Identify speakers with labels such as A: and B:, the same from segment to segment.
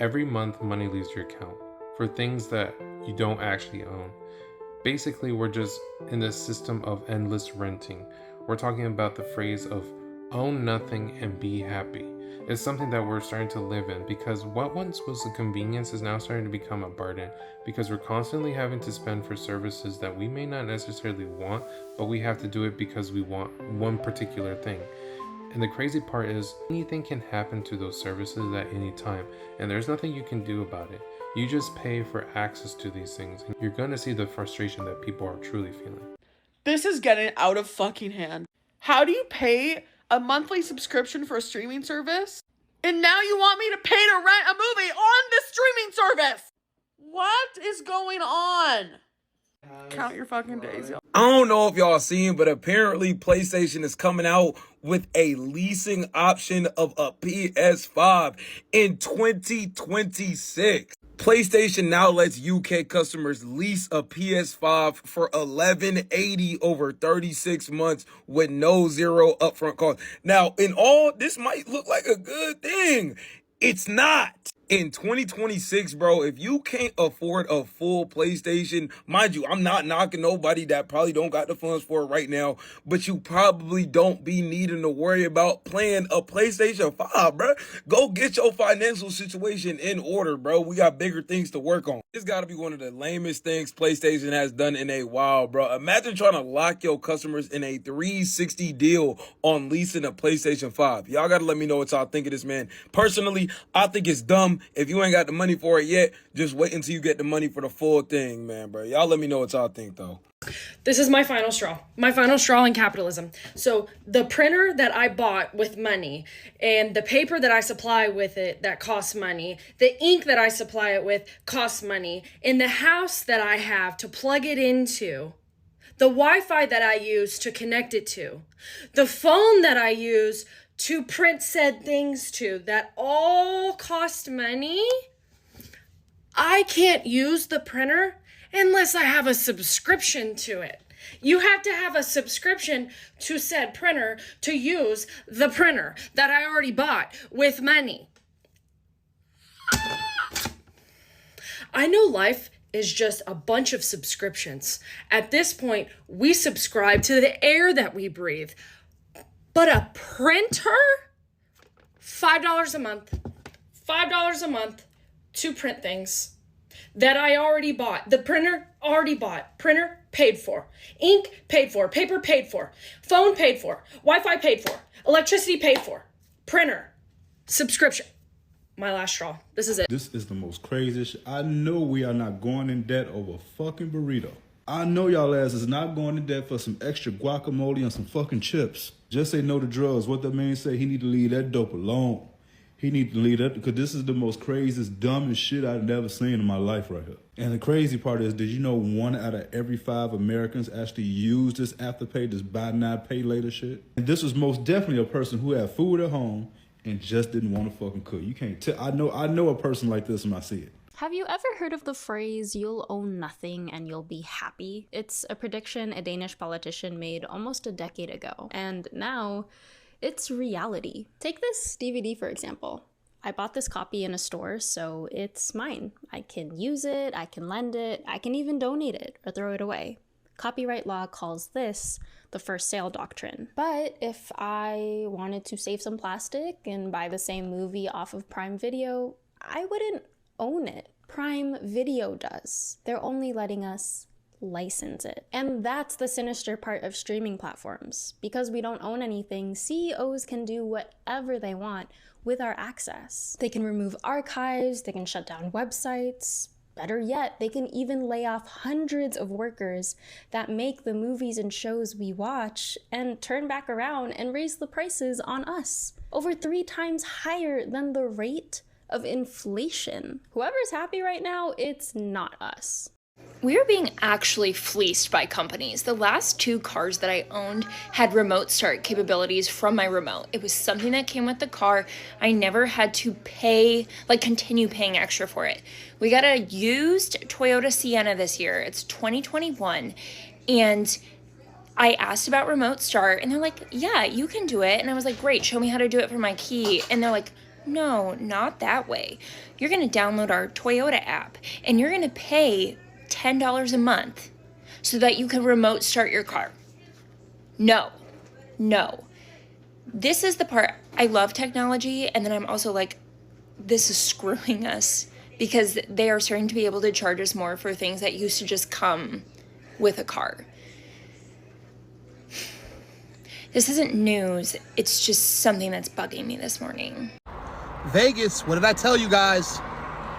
A: Every month, money leaves your account for things that you don't actually own. Basically, we're just in this system of endless renting. We're talking about the phrase of own nothing and be happy. It's something that we're starting to live in because what once was a convenience is now starting to become a burden because we're constantly having to spend for services that we may not necessarily want, but we have to do it because we want one particular thing. And the crazy part is anything can happen to those services at any time, and there's nothing you can do about it. You just pay for access to these things, and you're gonna see the frustration that people are truly feeling.
B: This is getting out of fucking hand. How do you pay a monthly subscription for a streaming service? And now you want me to pay to rent a movie on the streaming service? What is going on? Count your fucking days, y'all.
C: I don't know if y'all seen, but apparently PlayStation is coming out with a leasing option of a PS5 in 2026. PlayStation now lets UK customers lease a PS5 for $11.80 over 36 months with no zero upfront cost. Now, in all, this might look like a good thing. It's not. In 2026, bro, if you can't afford a full PlayStation, mind you, I'm not knocking nobody that probably don't got the funds for it right now, but you probably don't be needing to worry about playing a PlayStation 5, bro. Go get your financial situation in order, bro. We got bigger things to work on. It's got to be one of the lamest things PlayStation has done in a while, bro. Imagine trying to lock your customers in a 360 deal on leasing a PlayStation 5. Y'all got to let me know what y'all think of this, man. Personally, I think it's dumb. If you ain't got the money for it yet, just wait until you get the money for the full thing, man, bro. Y'all let me know what y'all think, though.
D: This is my final straw. My final straw in capitalism. So the printer that I bought with money and the paper that I supply with it that costs money, the ink that I supply it with costs money, and the house that I have to plug it into, the Wi-Fi that I use to connect it to, the phone that I use to print said things to, that all cost money. I can't use the printer unless I have a subscription to it. You have to have a subscription to said printer to use the printer that I already bought with money. I know life is just a bunch of subscriptions. At this point, we subscribe to the air that we breathe. But a printer? $5 a month. $5 a month to print things that I already bought. The printer already bought. Printer paid for. Ink paid for. Paper paid for. Phone paid for. Wi-Fi paid for. Electricity paid for. Printer. Subscription. My last straw. This is it.
E: This is the most craziest shit. I know we are not going in debt over a fucking burrito. I know y'all ass is not going in debt for some extra guacamole and some fucking chips. Just say no to drugs. What that man say, he need to leave that dope alone. He need to leave that, because this is the most craziest, dumbest shit I've never seen in my life right here. And the crazy part is, did you know 1 out of every 5 Americans actually use this Afterpay, this buy now, pay later shit? And this was most definitely a person who had food at home and just didn't want to fucking cook. You can't tell. I know a person like this when I see it.
F: Have you ever heard of the phrase, you'll own nothing and you'll be happy? It's a prediction a Danish politician made almost a decade ago, and now it's reality. Take this DVD, for example. I bought this copy in a store, so it's mine. I can use it, I can lend it, I can even donate it or throw it away. Copyright law calls this the first sale doctrine. But if I wanted to save some plastic and buy the same movie off of Prime Video, I wouldn't own it. Prime Video does. They're only letting us license it. And that's the sinister part of streaming platforms. Because we don't own anything, CEOs can do whatever they want with our access. They can remove archives, they can shut down websites. Better yet, they can even lay off hundreds of workers that make the movies and shows we watch and turn back around and raise the prices on us. Over 3 times higher than the rate of inflation. Whoever's happy right now, it's not us.
G: We're being actually fleeced by companies. The last 2 cars that I owned had remote start capabilities from my remote. It was something that came with the car. I never had to pay, continue paying extra for it. We got a used Toyota Sienna this year. It's 2021. And I asked about remote start and they're like, yeah, you can do it. And I was like, great, show me how to do it for my key. And they're like, No, not that way. You're going to download our Toyota app and you're going to pay $10 a month so that you can remote start your car. No. This is the part. I love technology, and then I'm also like, this is screwing us, because they are starting to be able to charge us more for things that used to just come with a car. This isn't news. It's just something that's bugging me this morning.
H: Vegas, what did I tell you guys?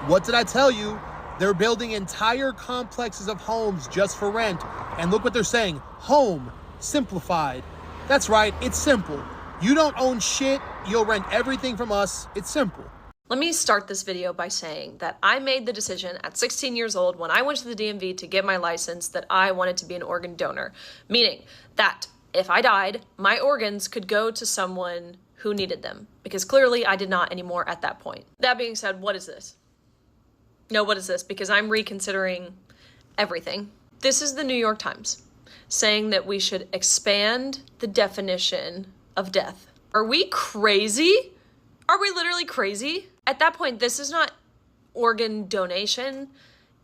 H: What did I tell you? They're building entire complexes of homes just for rent. And look what they're saying. Home simplified. That's right, it's simple. You don't own shit, you'll rent everything from us. It's simple.
D: Let me start this video by saying that I made the decision at 16 years old when I went to the DMV to get my license that I wanted to be an organ donor, meaning that if I died, my organs could go to someone who needed them, because clearly I did not anymore at that point. That being said, what is this? No, what is this? Because I'm reconsidering everything. This is the New York Times saying that we should expand the definition of death. Are we crazy? Are we literally crazy? At that point, this is not organ donation.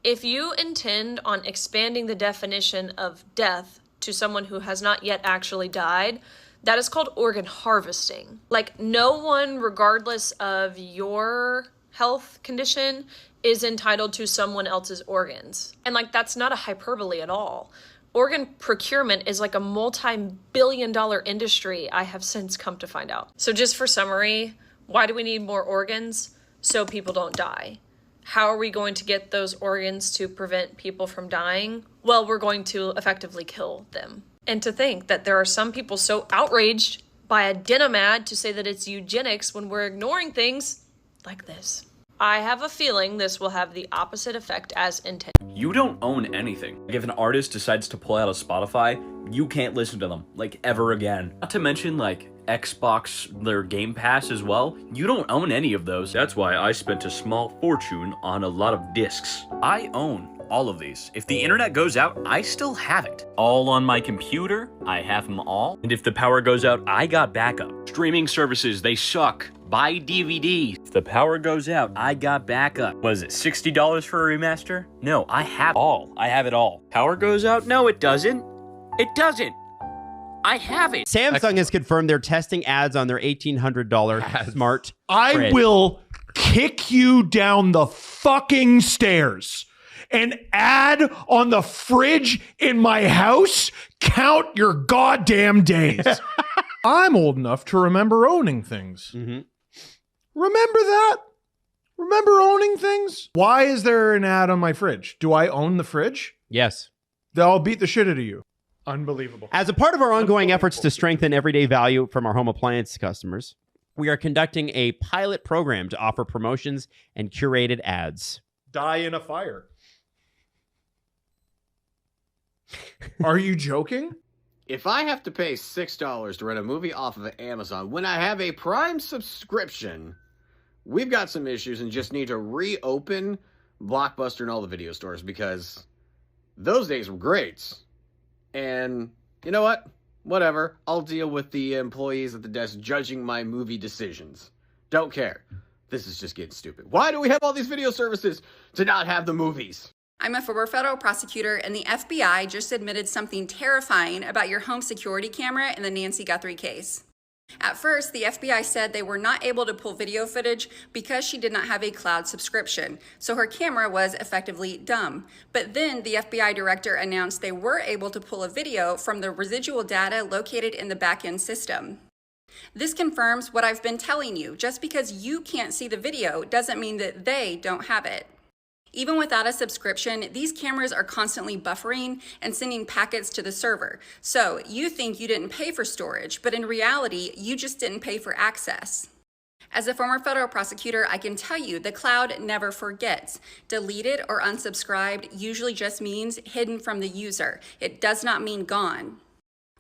D: If you intend on expanding the definition of death to someone who has not yet actually died, that is called organ harvesting. Like, no one, regardless of your health condition, is entitled to someone else's organs. And like, that's not a hyperbole at all. Organ procurement is like a multi-billion-dollar industry, I have since come to find out. So just for summary, why do we need more organs? So people don't die. How are we going to get those organs to prevent people from dying? Well, we're going to effectively kill them. And to think that there are some people so outraged by a denim ad to say that it's eugenics when we're ignoring things like this. I have a feeling this will have the opposite effect as intended.
I: You don't own anything. Like, if an artist decides to pull out of Spotify, you can't listen to them, like, ever again. Not to mention, like, Xbox, their Game Pass as well. You don't own any of those. That's why I spent a small fortune on a lot of discs. I own all of these. If the internet goes out, I still have it. All on my computer, I have them all. And if the power goes out, I got backup. Streaming services, they suck. Buy DVD. If the power goes out, I got backup. Was it $60 for a remaster? No, I have all. I have it all. Power goes out? No, it doesn't. It doesn't. I have it.
J: Samsung has confirmed they're testing ads on their $1,800 smart
K: I
J: fridge.
K: will kick you down the fucking stairs. An ad on the fridge in my house? Count your goddamn days. I'm old enough to remember owning things.
J: Mm-hmm.
K: Remember that? Remember owning things? Why is there an ad on my fridge? Do I own the fridge?
J: Yes.
K: They'll beat the shit out of you. Unbelievable.
J: As a part of our ongoing efforts to strengthen everyday value from our home appliance customers, we are conducting a pilot program to offer promotions and curated ads.
K: Die in a fire. Are you joking?
L: If I have to pay $6 to rent a movie off of Amazon when I have a Prime subscription, we've got some issues and just need to reopen Blockbuster and all the video stores, because those days were great. And you know what? Whatever. I'll deal with the employees at the desk judging my movie decisions. Don't care. This is just getting stupid. Why do we have all these video services to not have the movies?
M: I'm a former federal prosecutor, and the FBI just admitted something terrifying about your home security camera in the Nancy Guthrie case. At first, the FBI said they were not able to pull video footage because she did not have a cloud subscription, so her camera was effectively dumb. But then the FBI director announced they were able to pull a video from the residual data located in the back-end system. This confirms what I've been telling you. Just because you can't see the video doesn't mean that they don't have it. Even without a subscription, these cameras are constantly buffering and sending packets to the server. So you think you didn't pay for storage, but in reality, you just didn't pay for access. As a former federal prosecutor, I can tell you the cloud never forgets. Deleted or unsubscribed usually just means hidden from the user. It does not mean gone.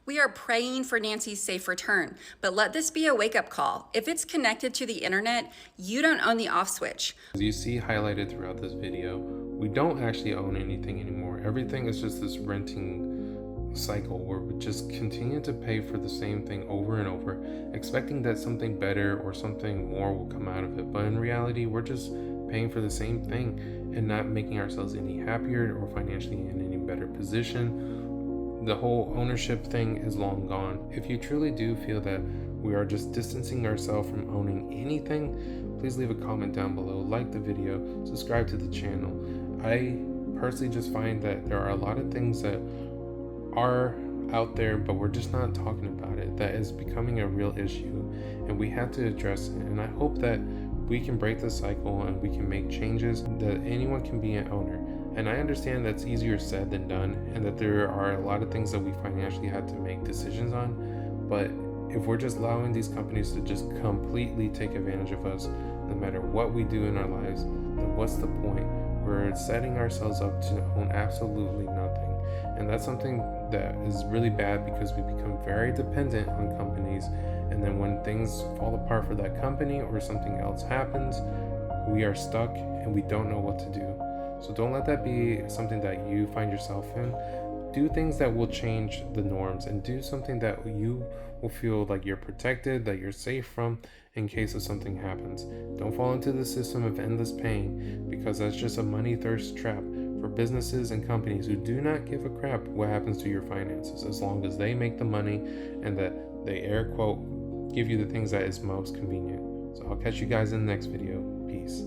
M: We are praying for Nancy's safe return, but let this be a wake-up call. If it's connected to the internet, you don't own the off switch.
A: As you see highlighted throughout this video, we don't actually own anything anymore. Everything is just this renting cycle where we just continue to pay for the same thing over and over, expecting that something better or something more will come out of it. But in reality, we're just paying for the same thing and not making ourselves any happier or financially in any better position. The whole ownership thing is long gone. If you truly do feel that we are just distancing ourselves from owning anything, please leave a comment down below, like the video, subscribe to the channel. I personally just find that there are a lot of things that are out there, but we're just not talking about it, that is becoming a real issue, and we have to address it. And I hope that we can break the cycle and we can make changes that anyone can be an owner. And I understand that's easier said than done, and that there are a lot of things that we financially had to make decisions on, but if we're just allowing these companies to just completely take advantage of us, no matter what we do in our lives, then what's the point? We're setting ourselves up to own absolutely nothing. And that's something that is really bad, because we become very dependent on companies, and then when things fall apart for that company or something else happens, we are stuck and we don't know what to do. So don't let that be something that you find yourself in. Do things that will change the norms, and do something that you will feel like you're protected, that you're safe from in case of something happens. Don't fall into the system of endless paying, because that's just a money thirst trap for businesses and companies who do not give a crap what happens to your finances, as long as they make the money and that they air quote give you the things that is most convenient. So I'll catch you guys in the next video. Peace.